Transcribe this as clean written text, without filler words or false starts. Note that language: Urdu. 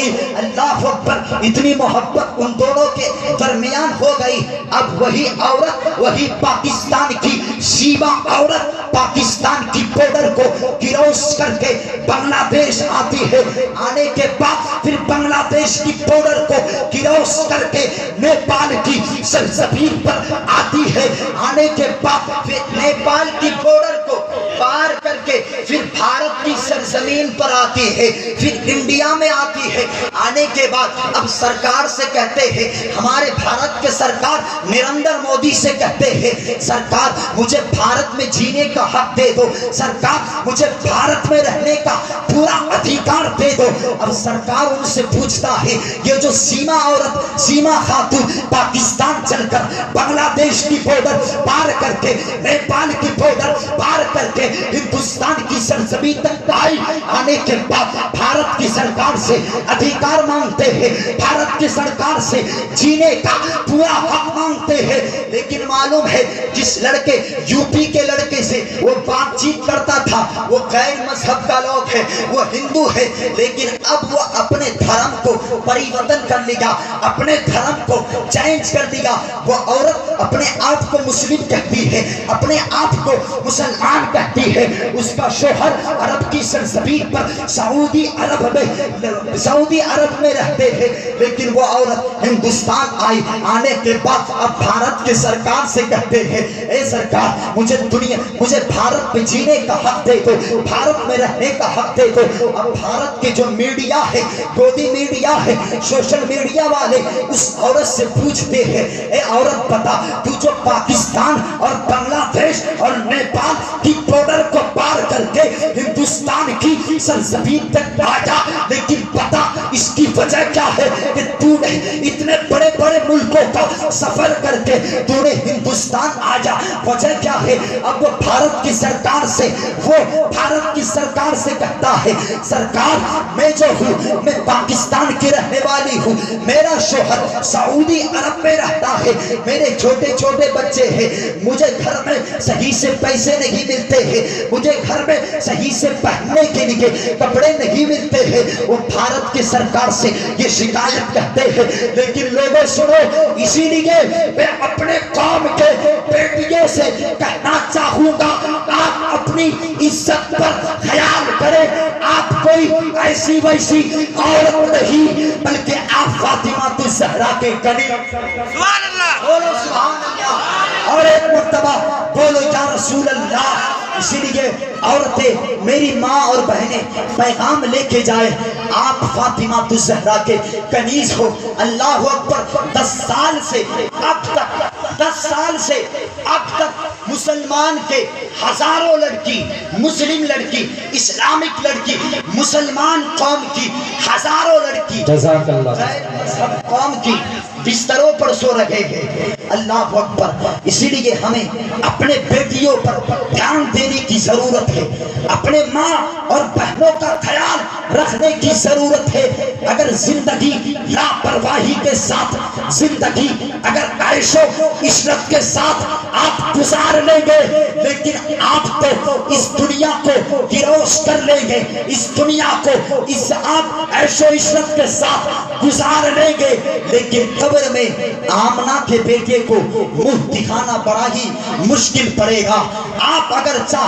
گئی، اللہ اکبر، اتنی محبت ان دونوں کے درمیان ہو گئی۔ اب وہی عورت، وہی پاکستان کی شیما عورت پاکستان کی بارڈر کو کراس کر کے بنگلہ دیش آتی ہے، آنے کے بعد پھر بنگلہ دیش کی بارڈر کو کراس کر کے نیپال کی سرزمین پر آتی ہے، آنے کے بعد پھر نیپال کی بارڈر کو پار کر کے پھر بھارت کی سرزمین پر آتی ہے، پھر انڈیا میں آتی ہے۔ آنے کے بعد اب سرکار سے کہتے ہیں، ہمارے بھارت کے سرکار نریندر مودی سے کہتے ہیں، سرکار مجھے بھارت میں جینے کا حق دے دو، سرکار مجھے بھارت میں رہنے کا پورا ادھیکار دے دو۔ اب سرکار ان سے پوچھتا ہے، یہ جو سیما عورت، سیما خاتون پاکستان چل کر بنگلہ دیش کی بارڈر پار کر کے نیپال کی بارڈر پار کر کے ہندوستان کی سرزمین تک آئی، آنے کے بعد بھارت کی سرکار سے ادھیکار مانگتے ہیں، بھارت کی سرکار سے جینے کا پورا حق مانگتے ہیں۔ لیکن معلوم ہے جس لڑکے یو پی کے لڑکے سے وہ بات چیت کرتا تھا وہ غیر مذہب کا لوگ ہے، وہ ہندو ہے، لیکن اب وہ اپنے دھرم کو پریورتن کر لیا، اپنے دھرم کو چینج کر دیا۔ وہ عورت اپنے آپ کو مسلم کہتی ہے، اپنے آپ کو مسلمان کہتی ہے، اس کا شوہر عرب کی سرزمین پر سعودی عرب میں رہتے ہیں، لیکن وہ عورت ہندوستان آئی، آنے کے بعد اب بھارت کے سرکار سے کہتے ہیں، اے سرکار مجھے بھارت میں جینے کا حق دے دو، بھارت میں رہنے کا حق دے دو۔ اب بھارت کے جو میڈیا ہے، گودی میڈیا ہے، سوشل میڈیا والے اس عورت سے پوچھتے ہیں، اے عورت بتا، تو جو پاکستان اور بنگلہ دیش اور نیپال کی بارڈر کو پار کر کے ہندوستان کی سرزمین تک آیا، لیکن پتا اس کی وجہ کیا ہے کہ تو نے اتنے بڑے بڑے ملکوں کا سفر کر کے تو نے ہندوستان آیا، وجہ کیا ہے؟ اب وہ بھارت کی سرکار سے کہتا ہے، سرکار میں جو ہوں میں پاکستان کی رہنے والی ہوں، میرا شوہر سعودی عرب میں رہتا ہے، میرے چھوٹے چھوٹے بچے ہیں، مجھے گھر میں صحیح سے پیسے نہیں ملتے ہیں، مجھے گھر میں صحیح سے پہننے کے لیے کپڑے نہیں ملتے ہیں۔ وہ بھارت کی سرکار سے یہ شکایت کہتے ہیں، لیکن لوگوں سنو، اسی لیے میں اپنے قوم کے بیٹیوں سے کہنا چاہوں گا، آپ اپنی عزت پر خیال کریں، آپ کوئی ایسی ویسی عورت نہیں بلکہ آپ فاطمہ الزہرا کے کنی۔ سبحان اللہ، بولو سبحان اللہ، اور ایک مرتبہ بولو یا رسول اللہ۔ اسی لیے عورتیں، میری ماں اور بہنیں پیغام لے کے جائے، آپ فاطمہ الزہرا کے کنیز ہو۔ اللہ اکبر، 10 سال سے اب تک مسلمان کے ہزاروں لڑکی، مسلم لڑکی، اسلامک لڑکی، مسلمان قوم کی ہزاروں لڑکی جزاک اللہ سب قوم کی بستروں پر سو رہے ہیں۔ اللہ اکبر، اسی لیے ہمیں اپنے بیٹیوں پر دھیان دینے کی ضرورت ہے، اپنے ماں اور بہنوں کا خیال رکھنے کی ضرورت ہے۔ اگر زندگی لاپرواہی کے ساتھ، زندگی اگر عیش و عشرت کے ساتھ آپ گزار لیں گے، لیکن آپ تو اس دنیا کو کراس کر لیں گے، اس دنیا کو آپ عیش و عشرت کے ساتھ گزار لیں گے، لیکن قبر میں آمنہ کے بیٹے کو منہ دکھانا بڑا ہی مشکل پڑے گا۔ آپ اگر چاہ